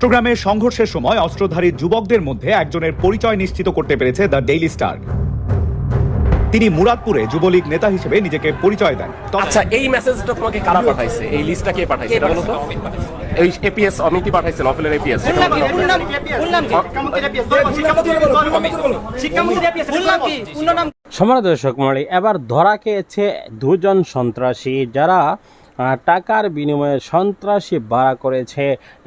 চট্টগ্রামে সংঘর্ষের সময় অস্ত্রধারী যুবকদের মধ্যে একজনের পরিচয় নিশ্চিত করতে পেরেছে দ্য ডেইলি স্টার। তিনি মুরাদপুরে যুবলীগ নেতা হিসেবে নিজেকে পরিচয় দেন। আচ্ছা, এই মেসেজটা তোমাকে কারা পাঠাইছে? এই লিস্টটা কে পাঠাইছে এটা বলো তো? এই এপিএস অমিতি পাঠাইছে, নফলের এপিএস। সম্মানিত দর্শক মণ্ডলী, এবার ধরা খেয়েছে দুজন সন্ত্রাসী যারা টাকার বিনিময়ে সন্ত্রাসী ভাড়া করেছে।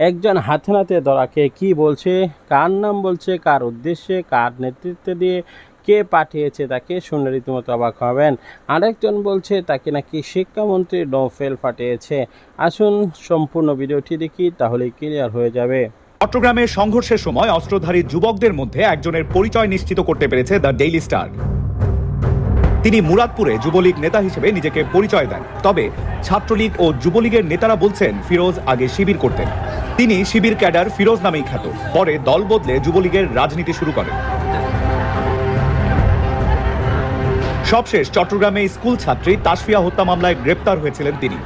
একজন হাতে নাতে ধরা খেয়ে কী বলছে, কার নাম বলছে, কার উদ্দেশ্যে, কার নেতৃত্বে দিয়ে কে পাঠিয়েছে তাকে শুনে রীতিমতো অবাক হবেন। আরেকজন বলছে তাকে নাকি শিক্ষামন্ত্রী নৌফেল পাঠিয়েছে। আসুন সম্পূর্ণ ভিডিওটি দেখি, তাহলেই ক্লিয়ার হয়ে যাবে। চট্টগ্রামে সংঘর্ষের সময় অস্ত্রধারী যুবকদের মধ্যে একজনের পরিচয় নিশ্চিত করতে পেরেছে দ্য ডেইলি স্টার। তিনি মুরাদপুরে যুবলীগ নেতা হিসেবে নিজেকে পরিচয় দেন। তবে ছাত্রলীগ ও যুবলীগের নেতারা বলছেন ফিরোজ আগে শিবির করতেন। তিনি শিবির ক্যাডার ফিরোজ নামেই খ্যাত। পরে দল বদলে যুবলীগের রাজনীতি শুরু করেন। সবশেষ চট্টগ্রামে স্কুল ছাত্রী তাসফিয়া হত্যা মামলায় গ্রেপ্তার হয়েছিলেন তিনি।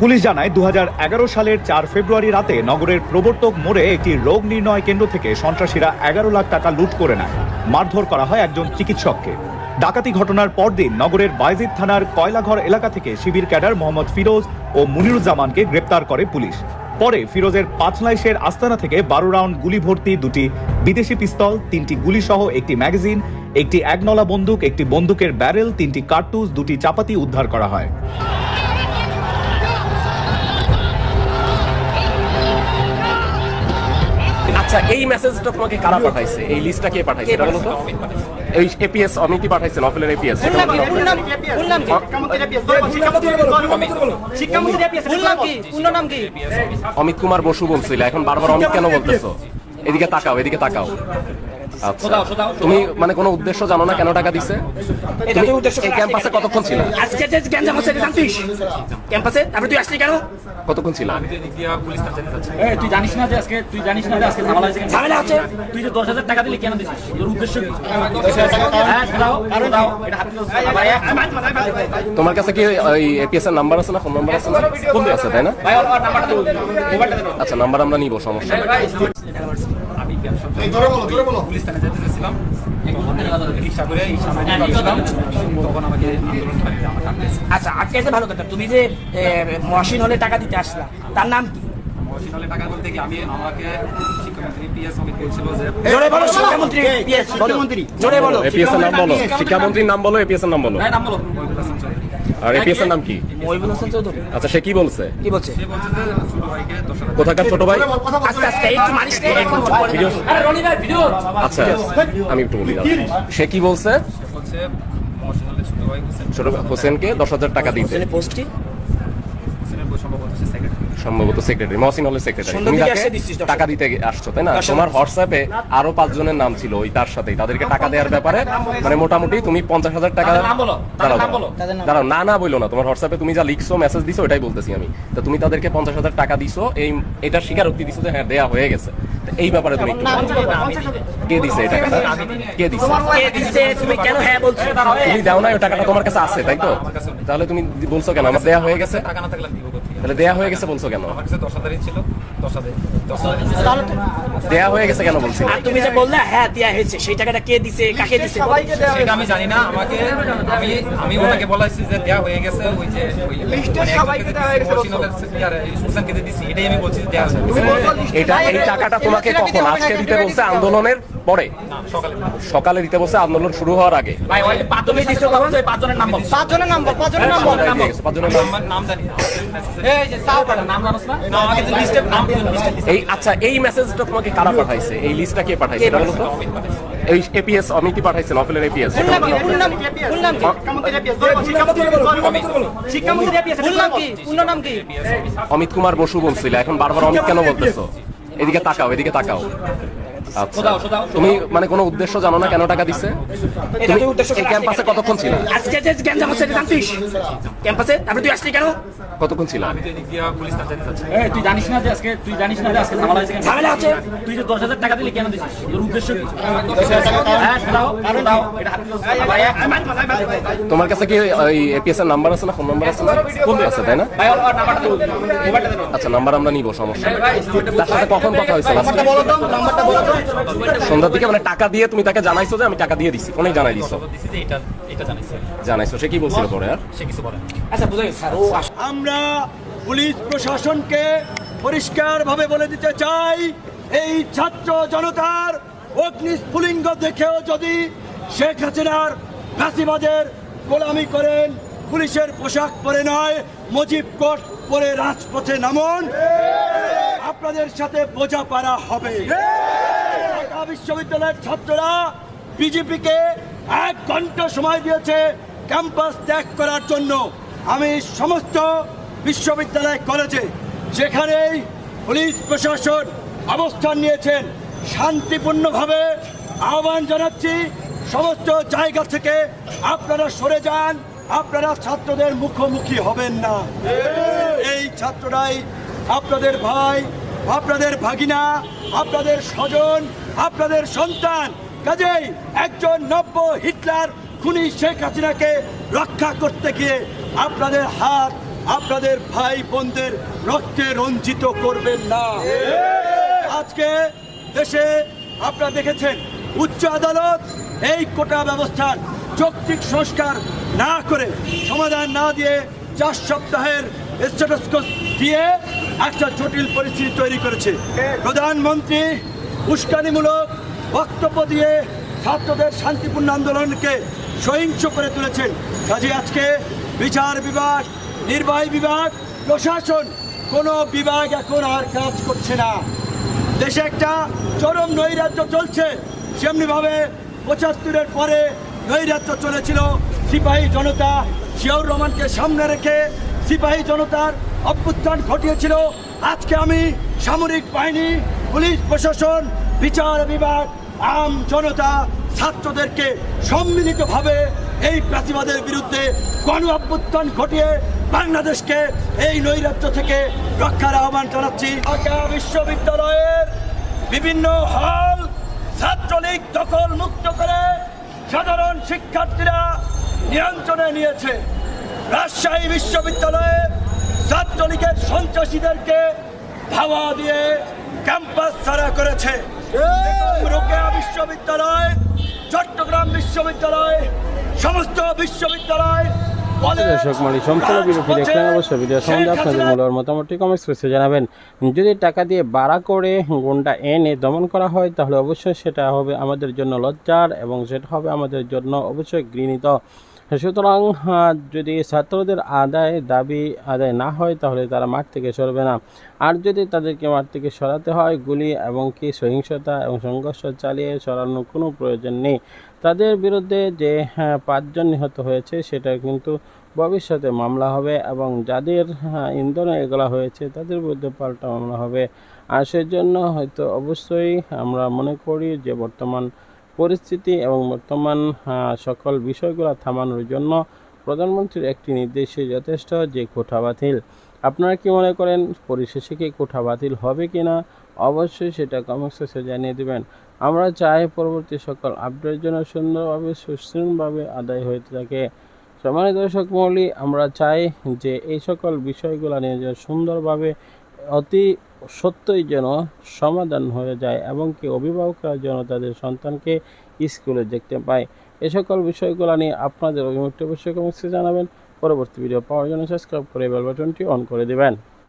পুলিশ জানায় 2011 সালের 4 ফেব্রুয়ারি রাতে নগরের প্রবর্তক মোড়ে একটি রোগ নির্ণয় কেন্দ্র থেকে সন্ত্রাসীরা 11 লাখ টাকা লুট করে নেয়। মারধর করা হয় একজন চিকিৎসককে। ডাকাতি ঘটনার পরদিন নগরের বাইজিদ থানার কয়লাঘর এলাকা থেকে শিবির ক্যাডার মোহাম্মদ ফিরোজ ও মুনিরুজ্জামানকে গ্রেপ্তার করে পুলিশ। পরে ফিরোজের পাঁচলাইশের আস্তানা থেকে 12 রাউন্ড গুলি ভর্তি 2টি বিদেশি পিস্তল, 3টি গুলি সহ একটি ম্যাগাজিন, একটি একনলা বন্দুক, একটি বন্দুকের ব্যারেল, 3টি কার্তুজ, 2টি চাপাতি উদ্ধার করা হয়। আচ্ছা, এই মেসেজটা তোমাকে কারা পাঠাইছে? এই লিস্টটা কে পাঠাইছে এটা বলো তো? এই এপিএস অমিতি পাঠাইছে, নফলের এপিএস। অমিত কুমার বসু বলছিল, এখন বারবার অমিত কেন বলতেছো? এদিকে তাকাও, এদিকে তাকাও। আচ্ছা, তুমি মানে কোনো উদ্দেশ্য জানো না কেন টাকা দিছে? এই ক্যাম্পাসে কতক্ষণ ছিল? আজকে যে গ্যাঞ্জাম হচ্ছে জানতিস ক্যাম্পাসে, তারপরে তুই আসলি কেন? কতক্ষণ ছিল? তুই জানিস না যে আজকে ঝামেলা হয়েছে? ঝামেলা হচ্ছে তুই যে 10,000 টাকা দিলি কেন দিছিস? তোর উদ্দেশ্য কি? তোমার কাছে কি ওই এপিএস এর নাম্বার আছে না, ফোন নাম্বার আছে না? কোন আছে তাই না? আচ্ছা, নাম্বার আমরা নিব, সমস্যা নেই। আমি পুলিশ থানায় যেতে চেয়েছিলাম, রিক্সা করে তখন আমাকে আচ্ছা আটকেছে। ভালো কথা। তুমি যে মহসিন হলে টাকা দিতে আসলা, তার নাম কি? মহসিন হলে টাকা বলতে কি আমি আমাকে শিক্ষামন্ত্রী পিএস অমিত বলছিল যে জোরে বলো, শিক্ষামন্ত্রী পিএস মন্ত্রী জোরে বলো, এপিএস এর নাম বলো, শিক্ষামন্ত্রীর নাম বলো, এপিএস এর নাম বলো। নাম বলো। আর এপিএস এর নাম কি? মহিবুল হোসেন চৌধুরী। আচ্ছা, সে কি বলছে? কি বলছে? সে বলছে যে ছোট ভাইকে 10,000 কোথাকার ছোট ভাই? আস্তে আস্তে একটু মারিস না, এখন ভিডিও। আরে রনি ভাই ভিডিও। আচ্ছা, আমি একটু বলি। সে কি বলছে? বলছে মহসিন হলে ছোট ভাই ছোট হোসেনকে 10,000 টাকা দিতে। পোস্টটি সম্ভবত সেক্রেটারি, মহসিন হলের সেক্রেটারি। তুমি তাকে টাকা দিতে আসছো তাই না? তোমার হোয়াটসঅ্যাপে আরো 5 জনের নাম ছিল ওই তার সাথেই, তাদেরকে টাকা দেওয়ার ব্যাপারে মানে মোটামুটি তুমি 50,000 টাকা। দাঁড়াও, না বইলো না। তোমার হোয়াটসঅ্যাপে তুমি যা লিখছো, মেসেজ দিছো, ওইটাই বলতেছি আমি। তো তুমি তাদেরকে 50,000 টাকা দিছো, এটা স্বীকারোক্তি দিছো যে হ্যাঁ দেয়া হয়ে গেছে। এই ব্যাপারে তুমি একটু কে দিছে এই টাকাটা? কে দিছে? তুমি কেন হ্যাঁ বলছো? তুমি দাও না, ওই টাকাটা তোমার কাছে আছে তাই তো? তাহলে তুমি বলছো কেন আমার দেয়া হয়ে গেছে? টাকা না থাকলে দিব কোথায়? তাহলে দেয়া হয়ে গেছে বলছো কেন? আমার কাছে 10,000 ছিল, 10,000 দেয়া হয়ে গেছে কেন বলছি? আর তুমি যে বললে হ্যাঁ দেয়া হয়েছে, সেই টাকাটা কে দিছে, কাকে দিছে? সেটা আমি জানি না। আমাকে আমি ওনাকে বলাইছি যে দেয়া হয়ে গেছে, ওই যে লিস্টে সবাইকে দেয়া হয়ে গেছে, আর সুসানকে দিছি, এটাই আমি বলছি দেয়া হয়েছে। এই টাকাটা তোমাকে কখন আজকে দিতে বলছে? আন্দোলনের পরে? সকালে দিতে বলছে, আন্দোলন শুরু হওয়ার আগে। ভাই ওই পাঁচজনের দিছো কখন? ওই পাঁচজনের নাম বল। পাঁচজনের নাম জানি। এই যে সাও কাটা নাম জানোস না? না, আমাকে যে লিস্টে নাম দিছে। এই আচ্ছা, এই মেসেজটা তোমাকে কারা পাঠাইছে? এই লিস্টটা কে পাঠাইছে এটা বলো তো? এই এপিএস অমিতি পাঠাইছে, নফলের এপিএস। অমিত কুমার বসু বলছিল, এখন বারবার অমিত কেন বলতেছো? এদিকে তাকাও, এদিকে তাকাও। আচ্ছা সোদাও সোদাও তুমি মানে কোনো উদ্দেশ্য জানো না কেন টাকা দিচ্ছে? এটা তো উদ্দেশ্য এই ক্যাম্পাসে কতক্ষণ ছিল? আজকে যে গ্যাঞ্জাম হচ্ছে এটা জানতিস ক্যাম্পাসে তারপরে তুই আসলি কেন? কতক্ষণ ছিল? এই তুই জানিস না যে আজকে ঝামেলা হয়েছে কেন? ঝামেলা হচ্ছে তুই যে 10,000 টাকা দিলি কেন দিছিস? তোর উদ্দেশ্য কি? হ্যাঁ দাও এটা তোমার কাছে কি ওই এপিএস এর নাম্বার আছে না, ফোন নাম্বার আছে না? আছে তাই না? ভাই ওর নাম্বারটা দাও, মোবাইলটা দাও। আচ্ছা নাম্বার আমরা নিব, সমস্যা নেই। তার সাথে কখন কথা হয়েছে? নাম্বারটা বলো তো নাম্বারটা বলো তো সন্ধ্যার দিকে, মানে টাকা দিয়ে তুমি তাকে জানাইছো যে আমি টাকা দিয়ে দিছি, ফোনেই জানাই দিছো? দিছি যে এটা জানাইছে। জানাইছো, সে কি বলছিল পরে আর? সে কিছু বলে না। আচ্ছা বুঝা গেছে স্যার ও আমরা পুলিশ প্রশাসনকে পরিষ্কারভাবে বলে দিতে চাই, এই ছাত্র জনতার অগ্নিস্ফুলিঙ্গ দেখেও যদি শেখ হাসিনার ফাঁসিবাদের গোলামি করেন, পুলিশের পোশাক পরে নয়, মুজিব কোট পরে রাজপথে নামুন, আপনাদের সাথে বোঝাপড়া হবে। ঢাকা বিশ্ববিদ্যালয়ের ছাত্ররা বিজেপিকে 1 ঘন্টা সময় দিয়েছে ক্যাম্পাস ত্যাগ করার জন্য। আমি সমস্ত বিশ্ববিদ্যালয় কলেজে যেখানেই পুলিশ প্রশাসন অবস্থান নিয়েছেন শান্তিপূর্ণভাবে আহ্বান জানাচ্ছি, সমস্ত জায়গা থেকে আপনারা সরে যান, আপনারা ছাত্রদের মুখোমুখি হবেন না। এই ছাত্ররাই আপনাদের ভাই, আপনাদের ভাগিনা, আপনাদের স্বজন, আপনাদের সন্তান। কাজেই একজন নব্য হিটলার খুনি শেখ হাসিনাকে রক্ষা করতে গিয়ে আপনাদের হাত আপনাদের ভাই বোনদের রক্তে রঞ্জিত করবেন না। আজকে দেশে আপনারা দেখেছেন উচ্চ আদালত এই কোটা ব্যবস্থার যৌক্তিক সংস্কার না করে, সমাধান না দিয়ে 4 সপ্তাহের স্ট্যাটাস কো দিয়ে একটা জটিল পরিস্থিতি তৈরি করেছে। প্রধানমন্ত্রী উস্কানিমূলক বক্তব্য দিয়ে ছাত্রদের শান্তিপূর্ণ আন্দোলনকে সহিংস করে তুলেছেন। কাজে আজকে বিচার বিভাগ, নির্বাহী বিভাগ, প্রশাসন কোনো বিভাগ এখন আর কাজ করছে না। দেশে একটা চরম নৈরাজ্য চলছে, যেমনিভাবে 75-এর পরে নৈরাজ্য চলেছিল। সিপাহী জনতা জিয়াউর রহমানকে সামনে রেখে সিপাহী জনতার অভ্যুত্থান ঘটিয়েছিল। আজকে আমি সামরিক বাহিনী, পুলিশ প্রশাসন, বিচার বিভাগ, আম জনতা, ছাত্রদেরকে সম্মিলিতভাবে এই প্রাচীবাদের বিরুদ্ধে গণ অভ্যুত্থান ঘটিয়ে বাংলাদেশকে এই নৈরাজ্য থেকে রক্ষার আহ্বান জানাচ্ছি। ঢাকা বিশ্ববিদ্যালয়ের বিভিন্ন হল ছাত্রলীগ দখল মুক্ত করে সাধারণ শিক্ষার্থীরা নিয়ন্ত্রণে নিয়েছে। রাজশাহী বিশ্ববিদ্যালয়ের ছাত্রলীগের সন্ত্রাসীদেরকে ধাওয়া দিয়ে ক্যাম্পাস ছাড়া করেছে। রোকেয়া বিশ্ববিদ্যালয়, চট্টগ্রাম বিশ্ববিদ্যালয়, সমস্ত বিশ্ববিদ্যালয় দর্শক সম্পূর্ণ ভিডিওটি দেখলেন, অবশ্যই ভিডিও সম্বন্ধে আপনাদের মূল্যবান মতামতটি কমেন্টস বক্সে জানাবেন। যদি টাকা দিয়ে ভাড়া করে গুন্ডা এনে দমন করা হয় তাহলে অবশ্যই সেটা হবে আমাদের জন্য লজ্জার এবং সেটা হবে আমাদের জন্য অবশ্যই ঘৃণিত। সুতরাং যদি ছাত্রদের দাবি আদায় না হয় তাহলে তারা মাঠ থেকে সরবে না। আর যদি তাদেরকে মাঠ থেকে সরাতে হয়, গুলি এবং কি সহিংসতা এবং সংঘর্ষ চালিয়ে সরানোর কোনো প্রয়োজন নেই। তাদের বিরুদ্ধে যে 5 জন নিহত হয়েছে সেটা কিন্তু ভবিষ্যতে মামলা হবে এবং যাদের ইন্ধনে এগুলা হয়েছে তাদের বিরুদ্ধে পাল্টা মামলা হবে। আর সেজন্য হয়তো অবশ্যই আমরা মনে করি যে বর্তমান পরিস্থিতি এবং বর্তমান সকল বিষয়গুলো থামানোর জন্য প্রধানমন্ত্রীর একটি নির্দেশই যথেষ্ট, যে কোটা বাতিল। আপনারা কি মনে করেন পরিশেষে কি কোটা বাতিল হবে কিনা? অবশ্যই সেটা কমেন্ট সেকশনে জানিয়ে দেবেন। আমরা চাই পরবর্তী সকল আপডেটের জন্য সুন্দরভাবে সুশৃঙ্খলভাবে আদায় হয়ে থাকে। সম্মানিত দর্শক মণ্ডলী, আমরা চাই যে এই সকল বিষয়গুলো নিয়ে যেন সুন্দরভাবে অতি সত্যই যেন সমাধান হয়ে যায় এবং কি অভিভাবকরা যেন তাদের সন্তানকে স্কুলে দেখতে পায়। এই সকল বিষয়গুলো নিয়ে আপনাদের অভিমতটি অবশ্যই কমেন্টসে জানাবেন। পরবর্তী ভিডিও পাওয়ার জন্য সাবস্ক্রাইব করে বেল বাটনটি অন করে দেবেন।